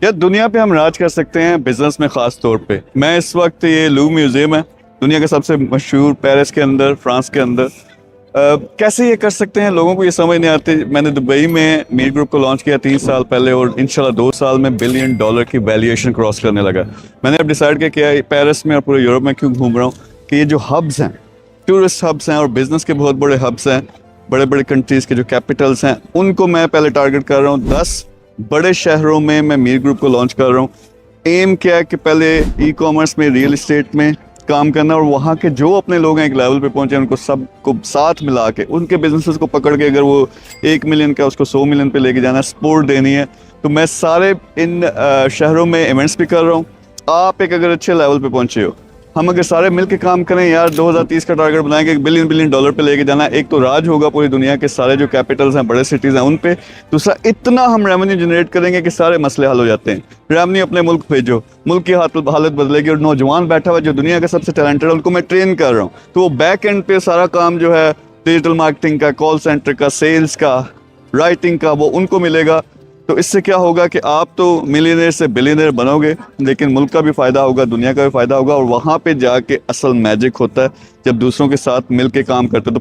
यार दुनिया पे हम राज कर सकते हैं बिजनेस में, खास तौर पे मैं इस वक्त, ये लूव म्यूजियम है दुनिया का सबसे मशहूर, पेरिस के अंदर, फ्रांस के अंदर। कैसे ये कर सकते हैं, लोगों को ये समझ नहीं आती। मैंने दुबई में मीर ग्रुप को लॉन्च किया 3 साल पहले और इंशाल्लाह 2 साल में $1 बिलियन की वैल्यूएशन क्रॉस करने लगा। मैंने अब डिसाइड किया पेरिस में और पूरे यूरोप में क्यों घूम रहा हूँ कि ये जो हब्स हैं, टूरिस्ट हब्स हैं और बिजनेस के बहुत बड़े हब्स हैं, बड़े बड़े कंट्रीज के जो कैपिटल्स हैं, उनको मैं पहले टारगेट कर रहा हूँ। 10 बड़े शहरों में मैं मीर ग्रुप को लॉन्च कर रहा हूँ। एम क्या है कि पहले ई कॉमर्स में, रियल इस्टेट में काम करना और वहाँ के जो अपने लोग हैं एक लेवल पे पहुंचे, उनको सबको साथ मिला के उनके बिजनेसेस को पकड़ के, अगर वो 1 मिलियन का उसको 100 मिलियन पे लेके जाना, सपोर्ट देनी है, तो मैं सारे इन शहरों में इवेंट्स भी कर रहा हूँ। आप एक अगर अच्छे लेवल पे पहुंचे हो, हम अगर सारे मिलकर काम करें यार, 2030 का टारगेट बनाएंगे, $1 बिलियन पे लेके जाना। एक तो राज होगा पूरी दुनिया के सारे जो कैपिटल्स हैं, बड़े सिटीज़ हैं, उन पे। दूसरा, इतना हम रेवेन्यू जनरेट करेंगे कि सारे मसले हल हो जाते हैं। रेवेन्यू अपने मुल्क भेजो, मुल्क की हालत बदलेगी। और नौजवान बैठा हुआ जो दुनिया का सबसे टैलेंटेड है, उनको मैं ट्रेन कर रहा हूँ, तो वो बैक एंड पे सारा काम जो है डिजिटल मार्केटिंग का, कॉल सेंटर का, सेल्स का, राइटिंग का, वो उनको मिलेगा। तो इससे क्या होगा कि आप तो मिलियनेयर से बिलियनेयर बनोगे, लेकिन मुल्क का भी फ़ायदा होगा, दुनिया का भी फ़ायदा होगा। और वहाँ पे जाके असल मैजिक होता है जब दूसरों के साथ मिल के काम करते हो। तो